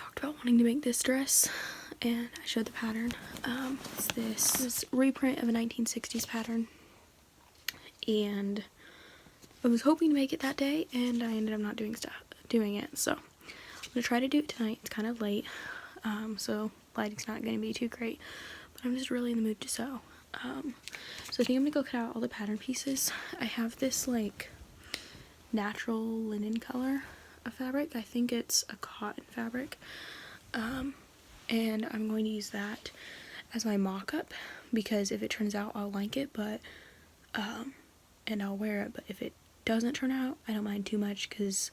talked about wanting to make this dress, and I showed the pattern. It's this reprint of a 1960s pattern, and I was hoping to make it that day, and I ended up not doing it. So I'm gonna try to do it tonight. It's kind of late, so lighting's not gonna be too great, but I'm just really in the mood to sew. So I think I'm gonna go cut out all the pattern pieces. I have this like natural linen color of fabric. I think it's a cotton fabric, and I'm going to use that as my mock-up, because if it turns out, I'll like it, but and I'll wear it. But if it doesn't turn out, I don't mind too much, because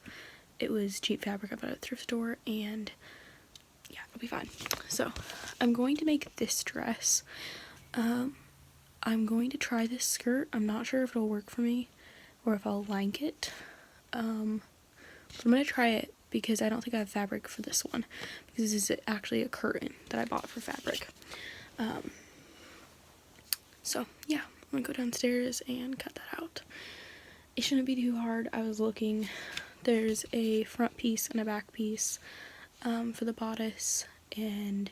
it was cheap fabric I bought at a thrift store, and yeah, it'll be fine. So I'm going to make this dress. I'm going to try this skirt. I'm not sure if it'll work for me or if I'll like it. But I'm going to try it because I don't think I have fabric for this one, because this is actually a curtain that I bought for fabric. So yeah, I'm going to go downstairs and cut that out. It shouldn't be too hard. I was looking, there's a front piece and a back piece for the bodice, and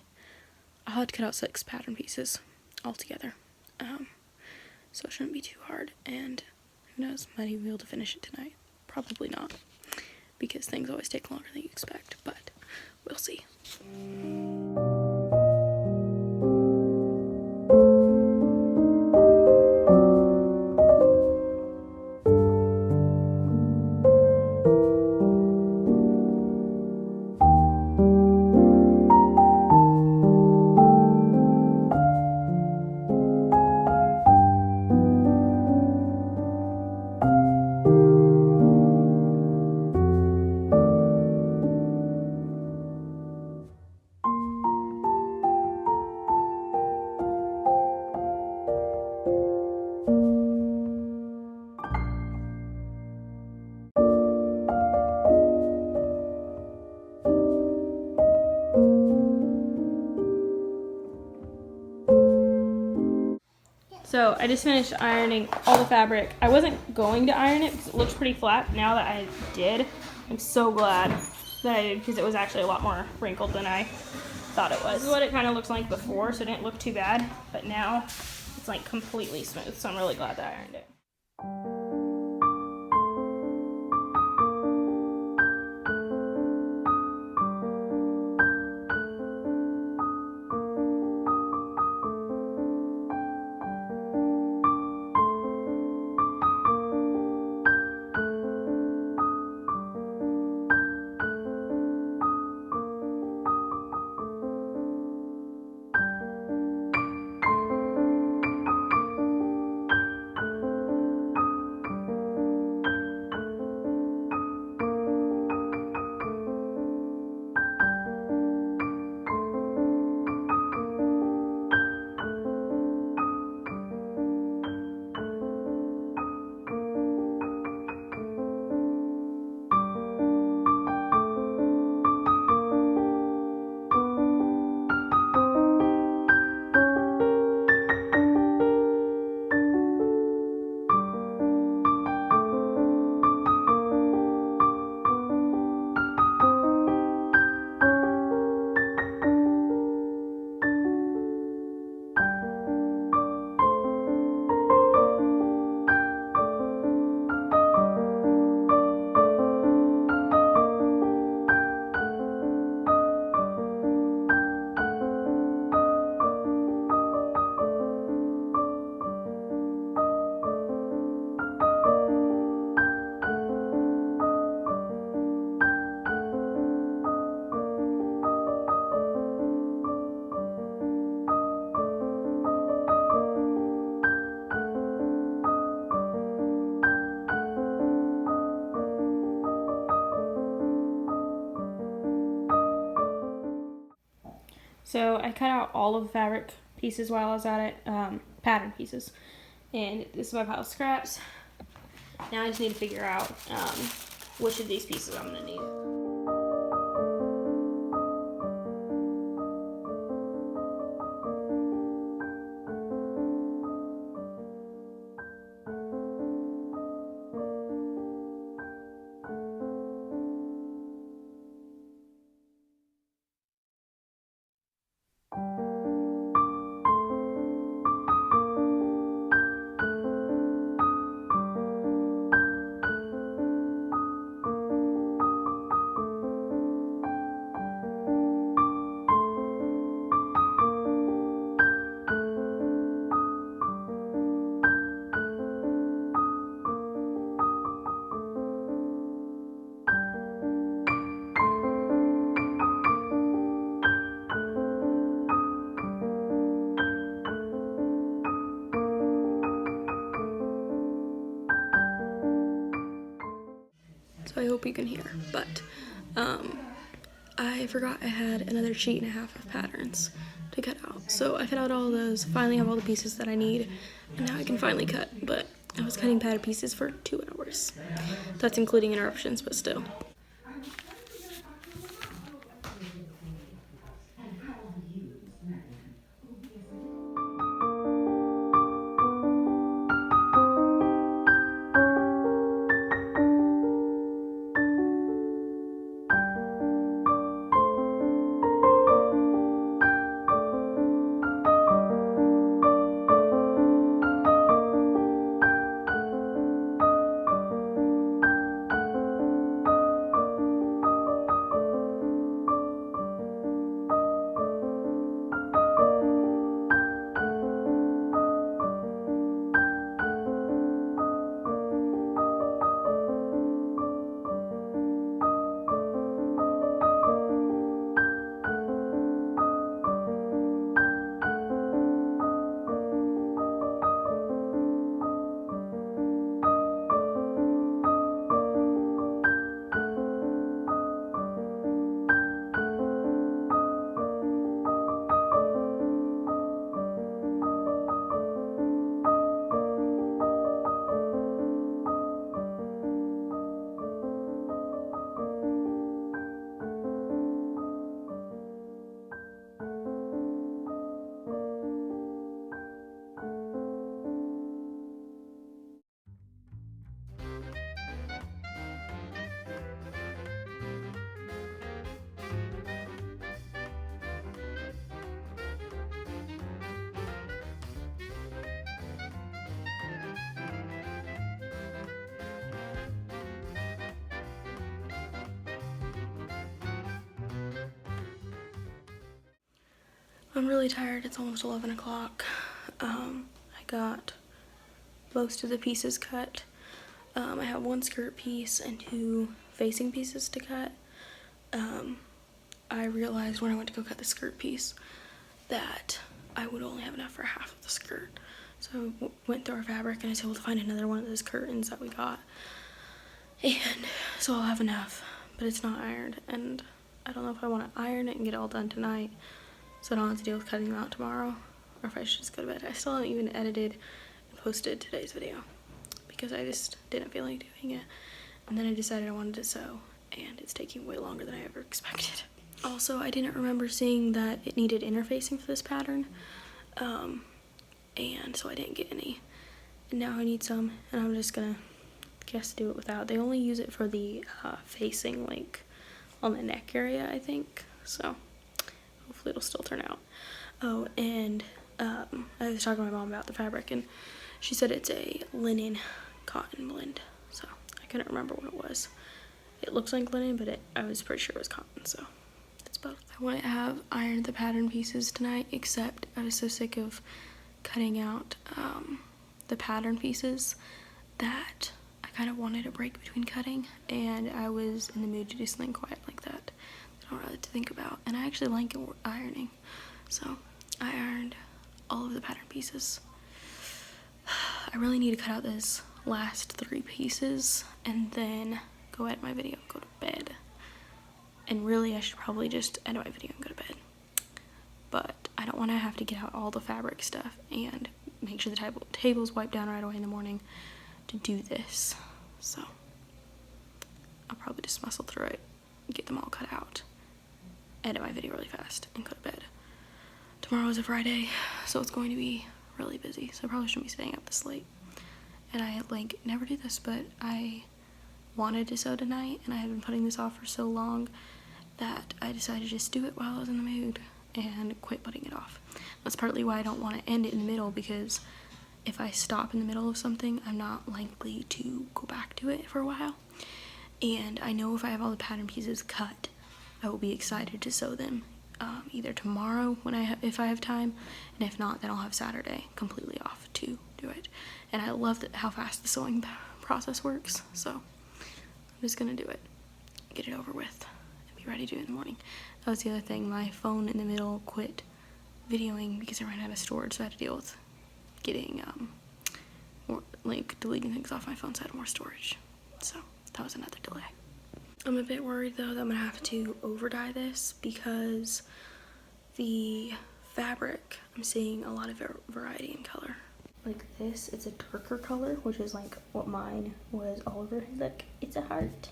I'll have to cut out 6 pattern pieces altogether. So it shouldn't be too hard, and who knows, might even be able to finish it tonight. Probably not, because things always take longer than you expect, but we'll see. So I just finished ironing all the fabric. I wasn't going to iron it because it looks pretty flat. Now that I did, I'm so glad that I did, because it was actually a lot more wrinkled than I thought it was. This is what it kind of looked like before, so it didn't look too bad, but now it's like completely smooth, so I'm really glad that I ironed it. So I cut out all of the fabric pieces while I was at it, pattern pieces, and this is my pile of scraps. Now I just need to figure out which of these pieces I'm gonna need. hope you can hear, but I forgot I had another sheet and a half of patterns to cut out. So I cut out all those, finally have all the pieces that I need, and now I can finally cut, but I was cutting pattern pieces for 2 hours. That's including interruptions, but still. I'm really tired. It's almost 11 o'clock. I got most of the pieces cut. I have 1 skirt piece and 2 facing pieces to cut. I realized when I went to go cut the skirt piece that I would only have enough for half of the skirt. So I went through our fabric and I was able to find another one of those curtains that we got. And so I'll have enough, but it's not ironed. And I don't know if I want to iron it and get it all done tonight, so I don't have to deal with cutting them out tomorrow, or if I should just go to bed. I still haven't even edited and posted today's video because I just didn't feel like doing it. And then I decided I wanted to sew, and it's taking way longer than I ever expected. Also, I didn't remember seeing that it needed interfacing for this pattern, and so I didn't get any. And now I need some, and I'm just gonna guess do it without. They only use it for the facing, like on the neck area, I think, so hopefully it'll still turn out. Oh, and I was talking to my mom about the fabric, and she said it's a linen cotton blend, so I couldn't remember what it was. It looks like linen, but I was pretty sure it was cotton, so it's both. I wouldn't have ironed the pattern pieces tonight, except I was so sick of cutting out the pattern pieces that I kind of wanted a break between cutting, and I was in the mood to do something quiet like that. I don't really have to think about, and I actually like ironing, so I ironed all of the pattern pieces. I really need to cut out those last 3 pieces and then go edit my video and go to bed. And really I should probably just edit my video and go to bed, but I don't want to have to get out all the fabric stuff and make sure the table's wiped down right away in the morning to do this. So I'll probably just muscle through it, get them all cut out, edit my video really fast, and go to bed. Tomorrow is a Friday, so it's going to be really busy, so I probably shouldn't be staying up this late. And I like never do this, but I wanted to sew tonight, and I had been putting this off for so long that I decided to just do it while I was in the mood and quit putting it off. That's partly why I don't want to end it in the middle, because if I stop in the middle of something, I'm not likely to go back to it for a while. And I know if I have all the pattern pieces cut, I will be excited to sew them either tomorrow if I have time, and if not, then I'll have Saturday completely off to do it. And I love how fast the sewing process works, so I'm just gonna do it, get it over with, and be ready to do it in the morning. That was the other thing. My phone in the middle quit videoing because I ran out of storage, so I had to deal with getting deleting things off my phone so I had more storage. So that was another delay. I'm a bit worried though that I'm gonna have to over dye this because the fabric, I'm seeing a lot of variety in color. Like this, it's a darker color, which is like what mine was all over. Look, it's a heart.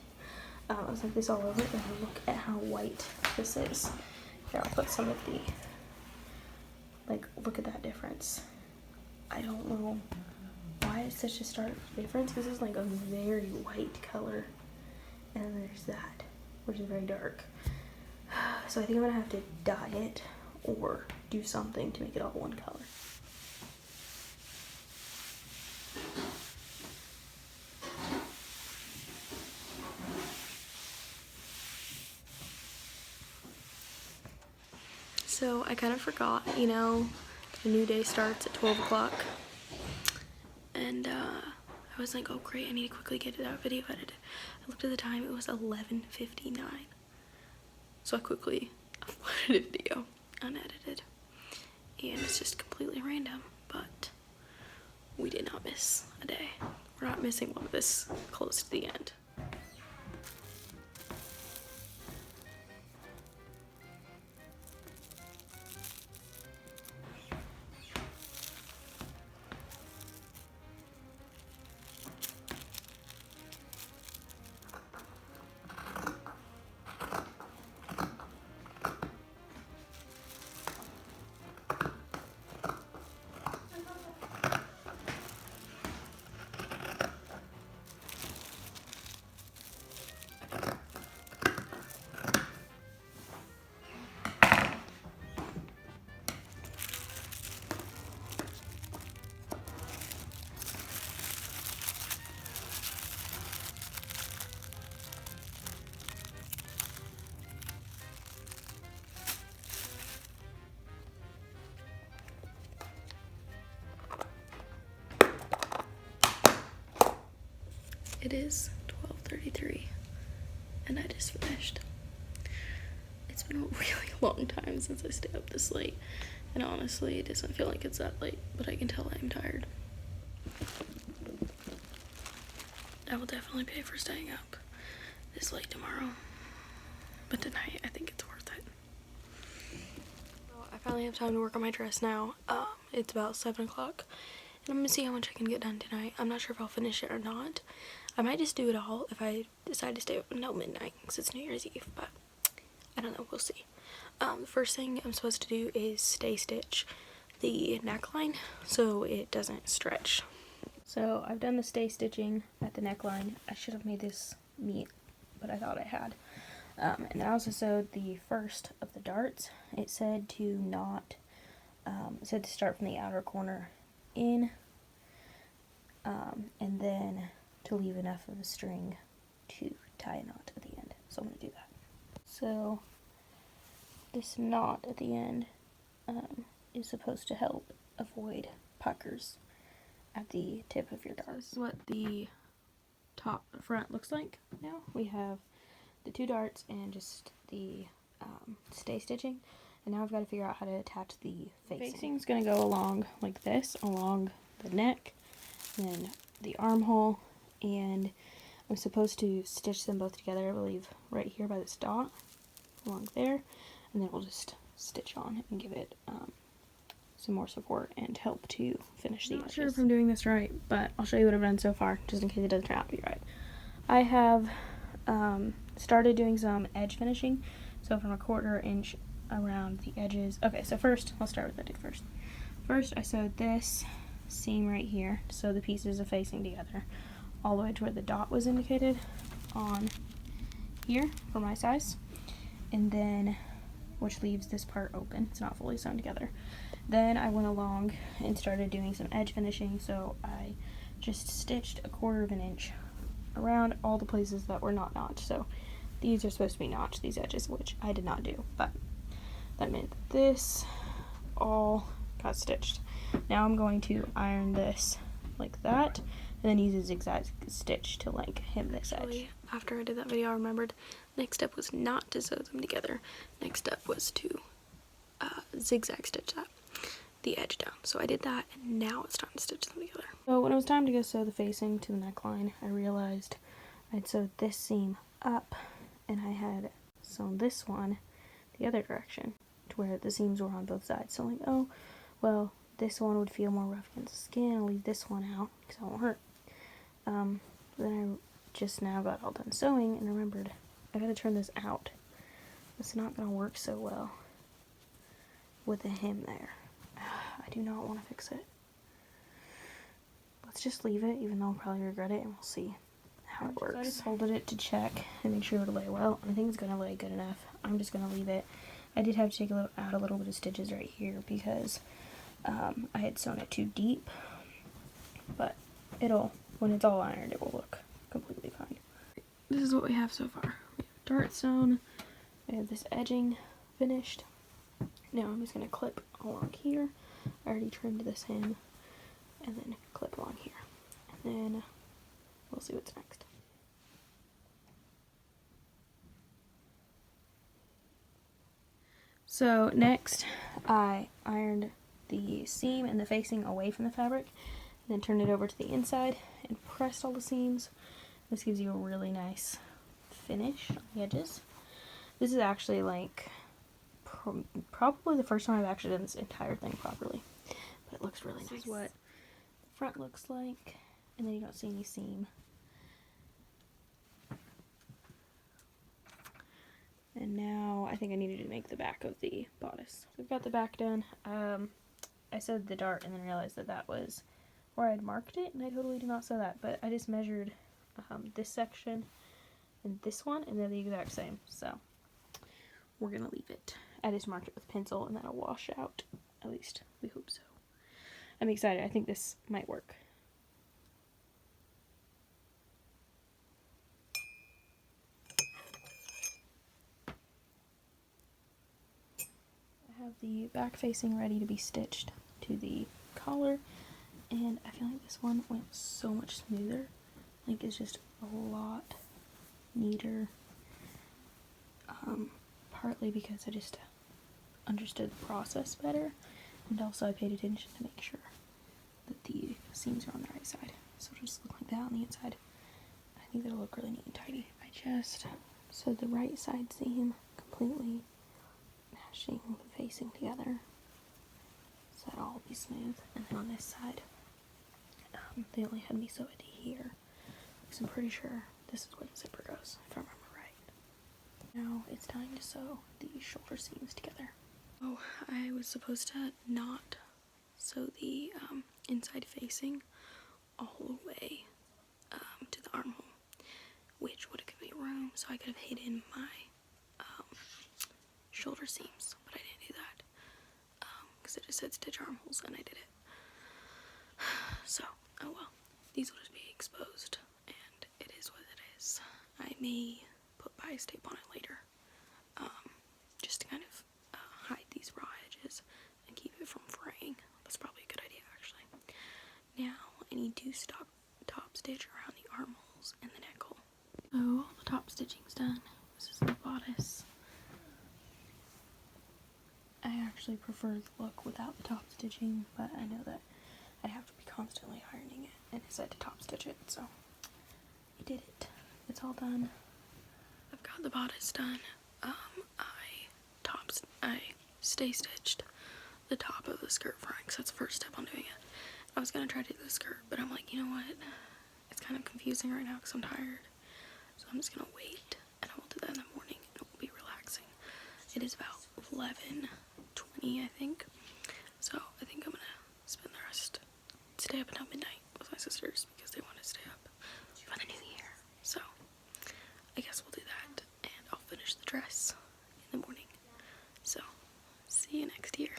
I was like this all over, and look at how white this is. Here, I'll put some of the, like, look at that difference. I don't know why it's such a stark difference. This is like a very white color, and then there's that, which is very dark. So I think I'm gonna have to dye it or do something to make it all one color. So I kind of forgot, you know, the new day starts at 12 o'clock. And I was like, oh great, I need to quickly get that video edited. I looked at the time, it was 11:59. So I quickly uploaded a video, unedited. And it's just completely random, but we did not miss a day. We're not missing one this close to the end. It is 12:33 and I just finished. It's been a really long time since I stayed up this late, and honestly it doesn't feel like it's that late, but I can tell I'm tired. I will definitely pay for staying up this late tomorrow, but tonight I think it's worth it. Well, I finally have time to work on my dress now. It's about 7 o'clock. And I'm gonna see how much I can get done tonight. I'm not sure if I'll finish it or not. I might just do it all if I decide to stay up until midnight because it's New Year's Eve, but I don't know, we'll see. The first thing I'm supposed to do is stay stitch the neckline so it doesn't stretch. So I've done the stay stitching at the neckline. I should have made this neat, but I thought I had. And then I also sewed the first of the darts. It said to not, it said to start from the outer corner in, and then to leave enough of a string to tie a knot at the end. So I'm going to do that. So this knot at the end is supposed to help avoid puckers at the tip of your dart. This is what the top front looks like now. We have the 2 darts and just the stay stitching. And now I've got to figure out how to attach the facing. Facing's going to go along like this, along the neck, and then the armhole, and I'm supposed to stitch them both together, I believe, right here by this dot, along there, and then we'll just stitch on and give it some more support and help to finish the edges. I'm not sure if I'm doing this right, but I'll show you what I've done so far, just in case it doesn't turn out to be right. I have started doing some edge finishing, so from a 1/4 inch around the edges. Okay, so first, I'll start with what I did first. First, I sewed this seam right here, so the pieces are facing together, all the way to where the dot was indicated on here for my size, and then, which leaves this part open, it's not fully sewn together. Then I went along and started doing some edge finishing, so I just stitched a 1/4 inch around all the places that were not notched. So these are supposed to be notched, these edges, which I did not do, but that meant this all got stitched. Now I'm going to iron this like that, and then use a zigzag stitch to like hem this edge. After I did that video, I remembered next step was not to sew them together. Next step was to zigzag stitch the edge down. So I did that, and now it's time to stitch them together. So when it was time to go sew the facing to the neckline, I realized I'd sewed this seam up and I had sewn this one the other direction to where the seams were on both sides. So I'm like, oh, well, this one would feel more rough against the skin. I'll leave this one out because it won't hurt. Then I just now got all done sewing and remembered I gotta turn this out. It's not gonna work so well with the hem there. I do not want to fix it. Let's just leave it, even though I'll probably regret it, and we'll see how it works. I just folded it to check and make sure it would lay well. I think it's gonna lay good enough. I'm just gonna leave it. I did have to take out a little bit of stitches right here because I had sewn it too deep, but when it's all ironed, it will look completely fine. This is what we have so far. We have dart sewn. I have this edging finished. Now I'm just going to clip along here. I already trimmed this hem, and then clip along here. And then we'll see what's next. So next, I ironed the seam and the facing away from the fabric, and then turned it over to the inside and pressed all the seams. This gives you a really nice finish on the edges. This is actually like probably the first time I've actually done this entire thing properly, but it looks really nice. This is what the front looks like, and then you don't see any seam. And now I think I needed to make the back of the bodice. So I've got the back done. I sewed the dart and then realized that that was where I'd marked it, and I totally did not sew that, but I just measured this section and this one, and they're the exact same, so we're gonna leave it. I just marked it with pencil, and that'll wash out. At least we hope so. I'm excited. I think this might work. I have the back facing ready to be stitched to the collar, and I feel like this one went so much smoother. Like, it's just a lot neater, partly because I just understood the process better, and also I paid attention to make sure that the seams are on the right side. So it'll just look like that on the inside. I think that'll look really neat and tidy. I just sewed the right side seam completely, matching the facing together, so that'll all be smooth. And then on this side, they only had me sew it here, because I'm pretty sure this is where the zipper goes, if I remember right. Now it's time to sew the shoulder seams together. Oh, I was supposed to not sew the inside facing all the way to the armhole, which would have given me room so I could have hidden my shoulder seams, but I didn't do that because it just said stitch armholes and I did it. So, oh well, these will just be exposed, and it is what it is. I may put bias tape on it later, just to kind of hide these raw edges and keep it from fraying. That's probably a good idea, actually. Now I need to top stitch around the armholes and the neck hole. So all the top stitching's done. This is the bodice. I actually prefer the look without the top stitching, but I know that I'd have to be constantly ironing it, and I said to top stitch it, so I did it. It's all done. I've got the bodice done. I stay stitched the top of the skirt front, because that's the first step on doing it. I was gonna try to do the skirt, but I'm like, you know what? It's kind of confusing right now because I'm tired, so I'm just gonna wait, and I will do that in the morning, and it will be relaxing. It is about 11:20, I think, so I think I'm gonna spend the rest, stay up until midnight with my sisters because they want to stay up for the new year. So I guess we'll do that, and I'll finish the dress in the morning. So see you next year.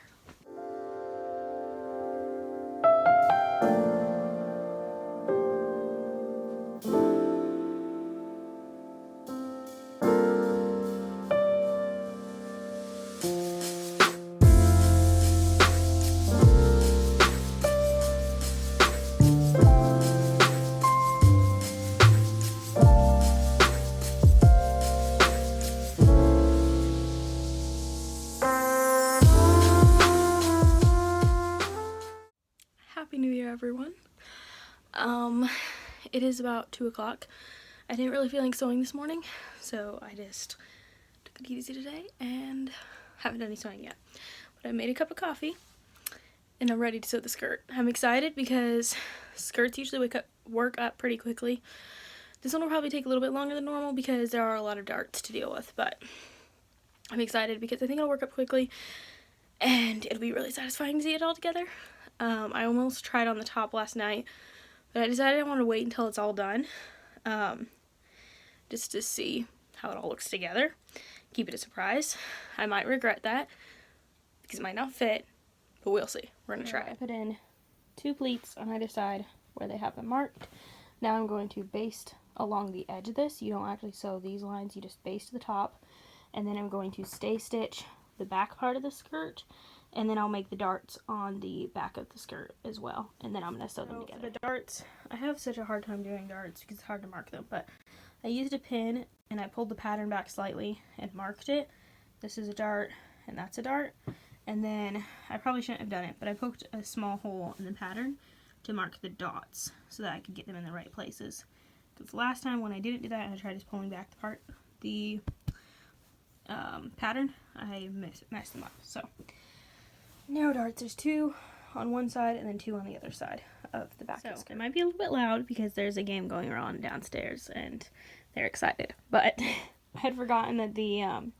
Happy New Year, everyone. It is about 2 o'clock. I didn't really feel like sewing this morning, so I just took it easy today and haven't done any sewing yet. But I made a cup of coffee and I'm ready to sew the skirt. I'm excited because skirts usually work up pretty quickly. This one will probably take a little bit longer than normal because there are a lot of darts to deal with, but I'm excited because I think it'll work up quickly and it'll be really satisfying to see it all together. I almost tried on the top last night, but I decided I want to wait until it's all done, just to see how it all looks together. Keep it a surprise. I might regret that because it might not fit, but we'll see. We're going to try. I put in 2 pleats on either side where they have them marked. Now I'm going to baste along the edge of this. You don't actually sew these lines, you just baste the top. And then I'm going to stay stitch the back part of the skirt, and then I'll make the darts on the back of the skirt as well, and then I'm going to sew them together. The darts, I have such a hard time doing darts because it's hard to mark them, but I used a pin and I pulled the pattern back slightly and marked it. This is a dart and that's a dart, and then I probably shouldn't have done it, but I poked a small hole in the pattern to mark the dots so that I could get them in the right places. Because last time when I didn't do that and I tried just pulling back the pattern, I messed them up. So narrow darts, there's 2 on one side and then 2 on the other side of the back. So it might be a little bit loud because there's a game going on downstairs and they're excited, but I had forgotten that the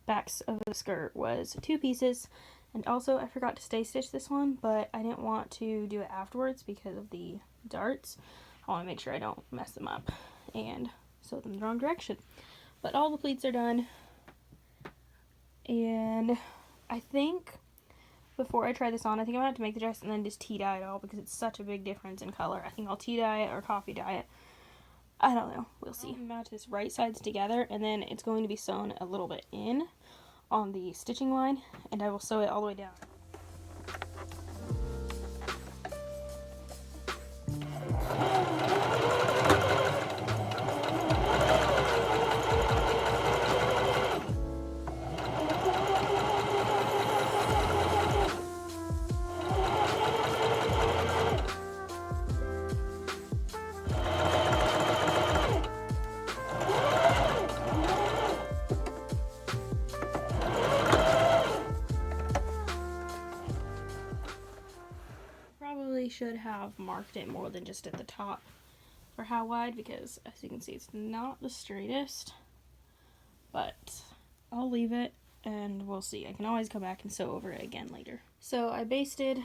backs of the skirt was 2 pieces, and also I forgot to stay stitch this one, but I didn't want to do it afterwards because of the darts. I want to make sure I don't mess them up and sew them the wrong direction. But all the pleats are done, and I think before I try this on, I think I'm going to have to make the dress and then just tea dye it all because it's such a big difference in color. I think I'll tea dye it or coffee dye it. I don't know. We'll see. Match this right sides together, and then it's going to be sewn a little bit in on the stitching line, and I will sew it all the way down. Should have marked it more than just at the top for how wide, because as you can see it's not the straightest, but I'll leave it and we'll see. I can always come back and sew over it again later. So I basted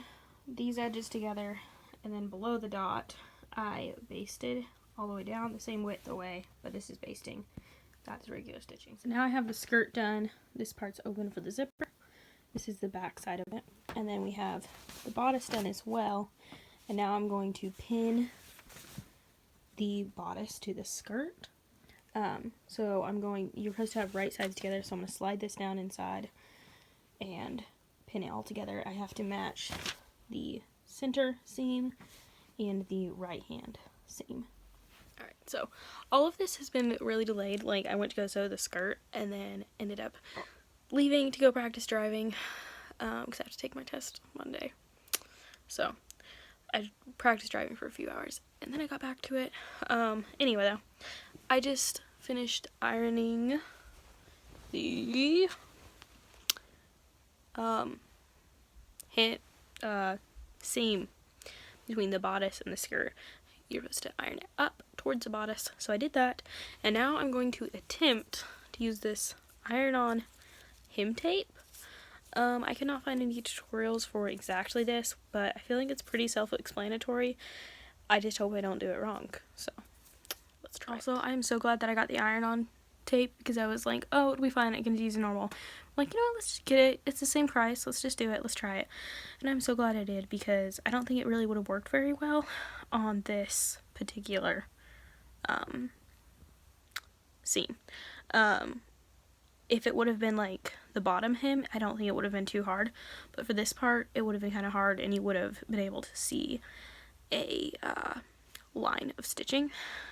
these edges together, and then below the dot I basted all the way down the same width away, but this is basting, that's regular stitching. So now I have the skirt done. This part's open for the zipper. This is the back side of it. And then we have the bodice done as well. And now I'm going to pin the bodice to the skirt. So you're supposed to have right sides together, so I'm going to slide this down inside and pin it all together. I have to match the center seam and the right hand seam. Alright, so all of this has been really delayed. Like, I went to go sew the skirt and then ended up leaving to go practice driving because I have to take my test Monday. So I practiced driving for a few hours and then I got back to it. Anyway though, I just finished ironing the seam between the bodice and the skirt. You're supposed to iron it up towards the bodice, so I did that, and now I'm going to attempt to use this iron-on hem tape. I cannot find any tutorials for exactly this, but I feel like it's pretty self-explanatory. I just hope I don't do it wrong, so let's try. Also, I'm so glad that I got the iron-on tape because I was like, oh, it'll be fine, I can use normal. I'm like, you know what, let's just get it. It's the same price, let's just do it, let's try it. And I'm so glad I did because I don't think it really would have worked very well on this particular seam. If it would have been like the bottom hem, I don't think it would have been too hard, but for this part it would have been kind of hard and you would have been able to see a line of stitching,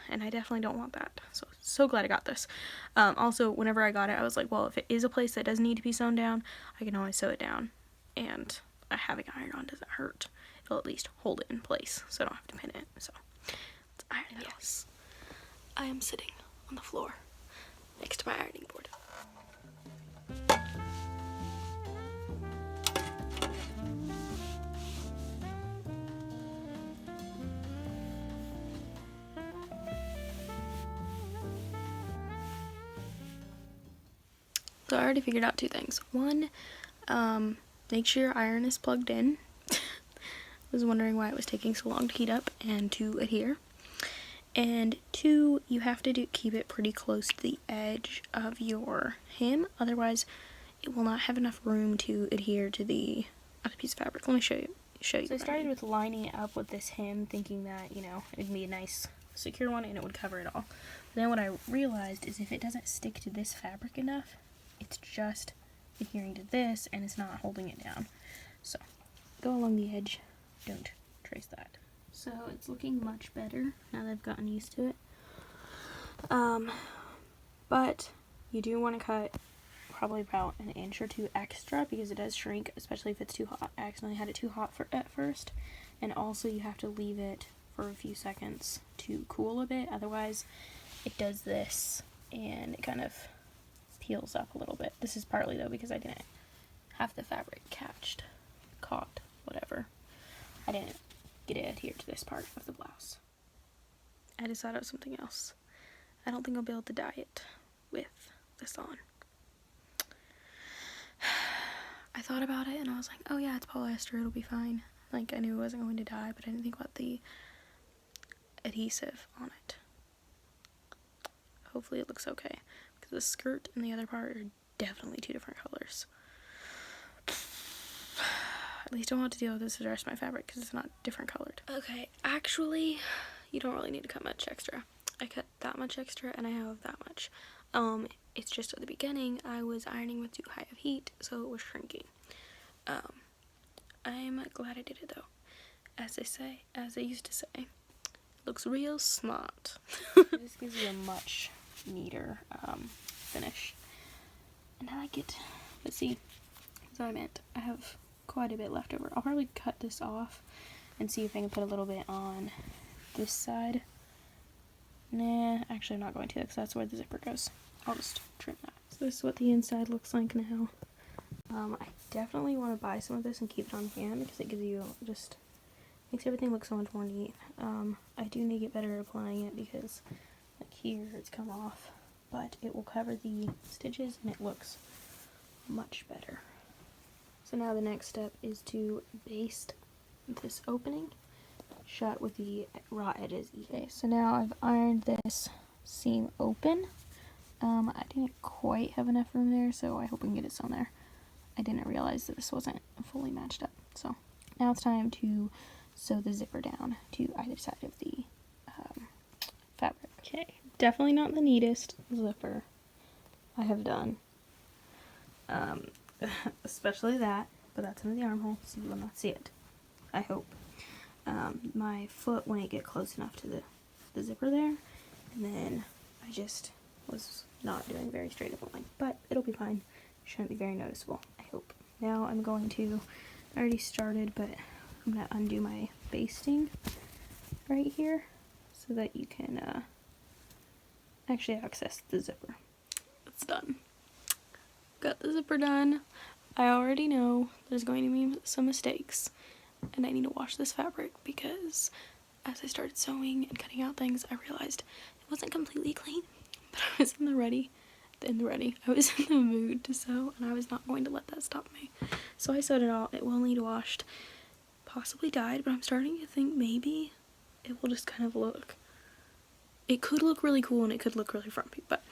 and I definitely don't want that, so glad I got this. Also, whenever I got it, I was like, well, if it is a place that does need to be sewn down, I can always sew it down, and having iron on doesn't hurt. It'll at least hold it in place so I don't have to pin it. So let's iron it. Yes, I am sitting on the floor next to my ironing board. So I already figured out two things. One, make sure your iron is plugged in. I was wondering why it was taking so long to heat up and to adhere. And two, you have to keep it pretty close to the edge of your hem, otherwise it will not have enough room to adhere to the other piece of fabric. Let me show you. So I started with lining it up with this hem, thinking that, you know, it'd be a nice secure one and it would cover it all. But then what I realized is if it doesn't stick to this fabric enough, it's just adhering to this and it's not holding it down. So go along the edge, don't trace that. So it's looking much better now that I've gotten used to it. But you do want to cut probably about an inch or two extra because it does shrink, especially if it's too hot. I accidentally had it too hot at first. And also you have to leave it for a few seconds to cool a bit, otherwise it does this and it kind of peels up a little bit. This is partly though because I didn't have the fabric caught, whatever. I didn't get it adhered to this part of the blouse. I decided on something else. I don't think I'll be able to dye it with this on. I thought about it and I was like, oh yeah, it's polyester, it'll be fine. Like, I knew it wasn't going to dye, but I didn't think about the adhesive on it. Hopefully it looks okay, because the skirt and the other part are definitely two different colors. At least I don't have to deal with this to the rest of my fabric because it's not different colored. Okay, actually, you don't really need to cut much extra. I cut that much extra and I have that much. It's just at the beginning I was ironing with too high of heat, so it was shrinking. I'm glad I did it though. As they used to say, looks real smart. This gives you a much neater finish, and I like it. But see, that's what I meant. I have quite a bit left over. I'll probably cut this off and see if I can put a little bit on this side. Nah, actually I'm not going to, because that's where the zipper goes. I'll just trim that. So this is what the inside looks like now. I definitely want to buy some of this and keep it on hand because it gives you just makes everything look so much more neat. I do need to get better at applying it because like here it's come off, but it will cover the stitches and it looks much better. So now the next step is to baste this opening shut with the raw edges. Okay, so now I've ironed this seam open. I didn't quite have enough room there, so I hope we can get it sewn there. I didn't realize that this wasn't fully matched up. So now it's time to sew the zipper down to either side of the fabric. Okay, definitely not the neatest zipper I have done. Especially that, but that's under the armhole, so you will not see it. I hope. My foot wouldn't get close enough to the zipper there, and then I just was not doing very straight of a line, but it'll be fine. Shouldn't be very noticeable, I hope. Now I'm going to, I already started, but I'm going to undo my basting right here so that you can actually access the zipper. It's done. Got the zipper done. I already know there's going to be some mistakes, and I need to wash this fabric because as I started sewing and cutting out things, I realized it wasn't completely clean, but I was I was in the mood to sew, and I was not going to let that stop me. So I sewed it all. It will need washed, possibly dyed, but I'm starting to think maybe it will just kind of look, it could look really cool and it could look really frumpy, but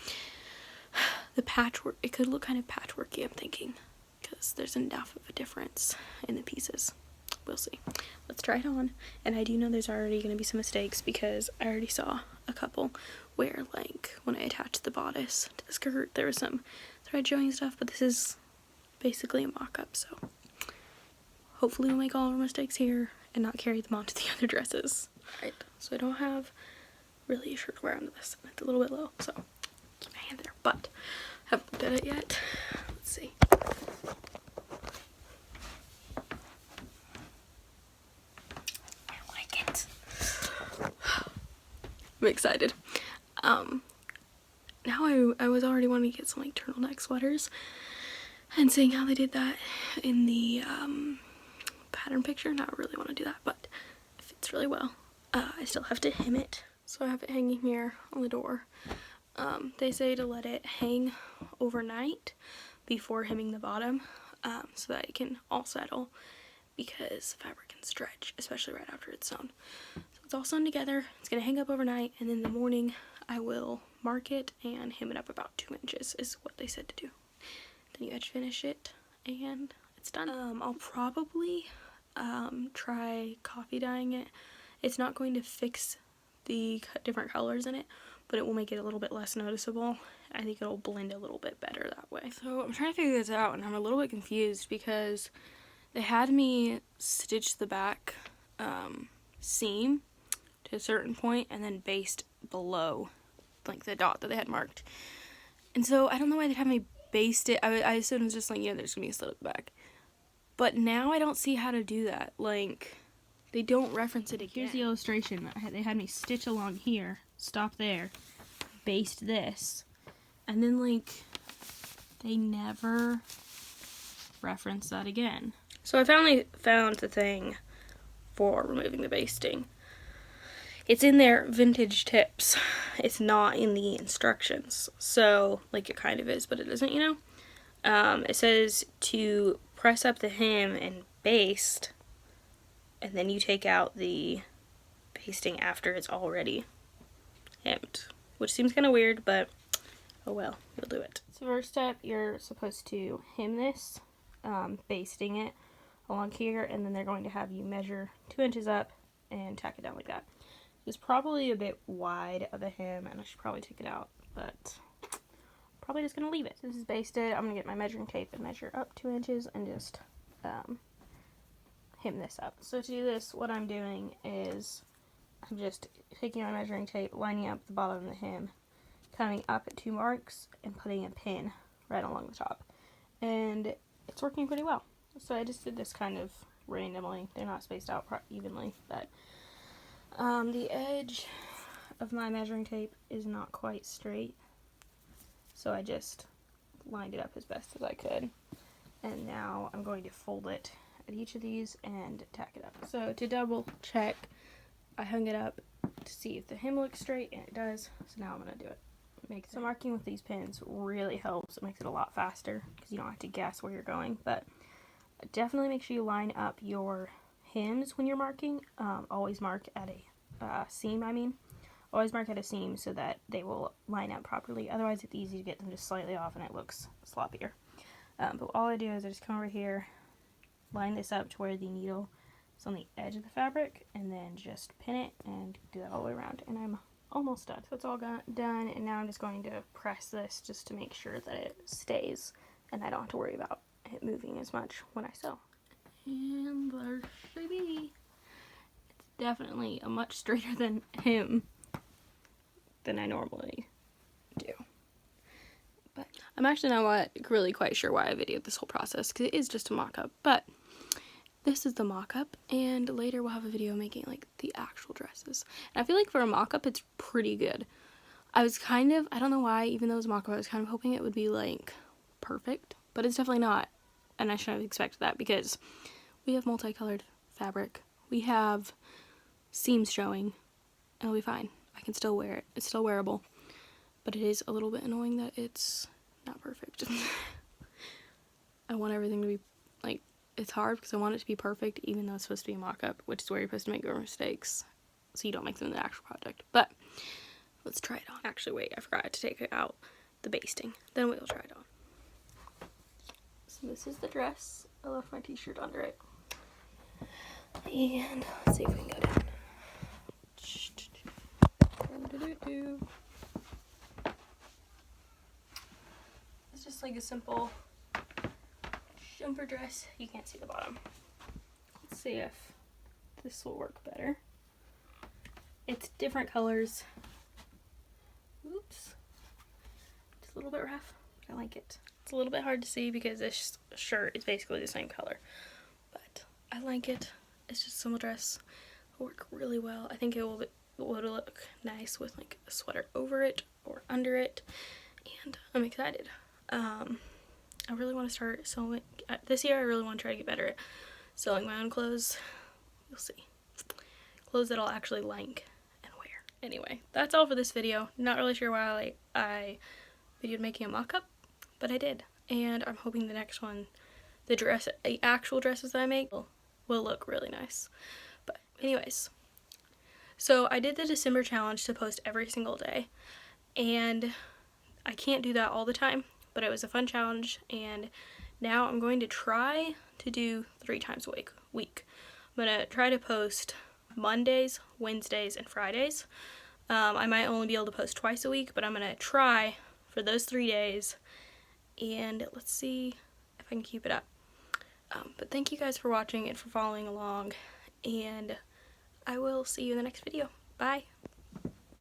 the patchwork, it could look kind of patchworky, I'm thinking, because there's enough of a difference in the pieces. We'll see. Let's try it on. And I do know there's already going to be some mistakes because I already saw a couple where, like, when I attached the bodice to the skirt, there was some thread showing stuff, but this is basically a mock-up, so hopefully we'll make all our mistakes here and not carry them onto the other dresses. Alright, so I don't have really a shirt to wear under this. It's a little bit low, so keep my hand there, but I haven't looked at it yet. Let's see. I'm excited. now I was already wanting to get some like turtleneck sweaters, and seeing how they did that in the pattern picture, now I really want to do that, but it fits really well. I still have to hem it, so I have it hanging here on the door. They say to let it hang overnight before hemming the bottom, so that it can all settle, because fabric can stretch, especially right after it's sewn. So it's all sewn together, it's going to hang up overnight, and in the morning I will mark it and hem it up about 2 inches is what they said to do. Then you edge finish it and it's done. I'll probably try coffee dyeing it. It's not going to fix the different colors in it, but it will make it a little bit less noticeable. I think it'll blend a little bit better that way. So I'm trying to figure this out, and I'm a little bit confused because they had me stitch the back seam to a certain point and then baste below like the dot that they had marked. And so I don't know why they'd have me baste it. I assumed it was just like, you know, there's gonna be a slit at the back. But now I don't see how to do that. Like, they don't reference it again. Here's the illustration. They had me stitch along here, stop there, baste this, and then like they never reference that again. So I finally found the thing for removing the basting. It's in their vintage tips. It's not in the instructions. So, like, it kind of is, but it isn't, you know? It says to press up the hem and baste, and then you take out the basting after it's already hemmed, which seems kind of weird, but oh well, we'll do it. So first step, you're supposed to hem this, basting it along here, and then they're going to have you measure 2 inches up and tack it down like that. It's probably a bit wide of a hem, and I should probably take it out, but probably just gonna leave it. So this is basted. I'm gonna get my measuring tape and measure up 2 inches and just hem this up. So to do this, what I'm doing is I'm just taking my measuring tape, lining up the bottom of the hem, coming up at 2 marks, and putting a pin right along the top. And it's working pretty well. So I just did this kind of randomly. They're not spaced out evenly, but the edge of my measuring tape is not quite straight, so I just lined it up as best as I could. And now I'm going to fold it at each of these and tack it up. So to double check, I hung it up to see if the hem looks straight, and it does. So now I'm going to do it. So marking with these pins really helps. It makes it a lot faster because you don't have to guess where you're going. But definitely make sure you line up your hems when you're marking. Always mark at a seam, Always mark at a seam so that they will line up properly. Otherwise, it's easy to get them just slightly off and it looks sloppier. But all I do is I just come over here, line this up to where the needle is on the edge of the fabric, and then just pin it and do that all the way around. And I'm almost done. So it's all done, and now I'm just going to press this just to make sure that it stays and I don't have to worry about it moving as much when I sew. And there she be. It's definitely a much straighter than hem than I normally do. But I'm actually not really quite sure why I videoed this whole process, because it is just a mock-up. But this is the mock-up, and later we'll have a video making like the actual dresses. And I feel like for a mock-up, it's pretty good. I was kind of, I don't know why, even though it was a mock-up, I was kind of hoping it would be like perfect, but it's definitely not. And I shouldn't have expected that, because we have multicolored fabric. We have seams showing, and it'll be fine. I can still wear it. It's still wearable. But it is a little bit annoying that it's not perfect. I want everything to be, like, it's hard because I want it to be perfect, even though it's supposed to be a mock-up, which is where you're supposed to make your mistakes, so you don't make them in the actual project. But let's try it on. Actually, wait, I forgot to take out the basting. Then we'll try it on. So this is the dress. I left my t-shirt under it. And let's see if we can go down. It's just like a simple jumper dress. You can't see the bottom. Let's see if this will work better. It's different colors. Oops. Just a little bit rough. I like it. It's a little bit hard to see because this shirt is basically the same color. But I like it. It's just a simple dress. It'll work really well. I think it would look nice with like a sweater over it, or under it, and I'm excited. I really want to start sewing this year. I really want to try to get better at sewing my own clothes. You'll see. Clothes that I'll actually like and wear. Anyway, that's all for this video. Not really sure why I videoed making a mock-up, but I did. And I'm hoping the next one, the actual dresses that I make will look really nice. But anyways, so I did the December challenge to post every single day, and I can't do that all the time, but it was a fun challenge, and now I'm going to try to do 3 times a week. I'm going to try to post Mondays, Wednesdays, and Fridays. I might only be able to post twice a week, but I'm going to try for those 3 days, and let's see if I can keep it up. But thank you guys for watching and for following along, and I will see you in the next video. Bye!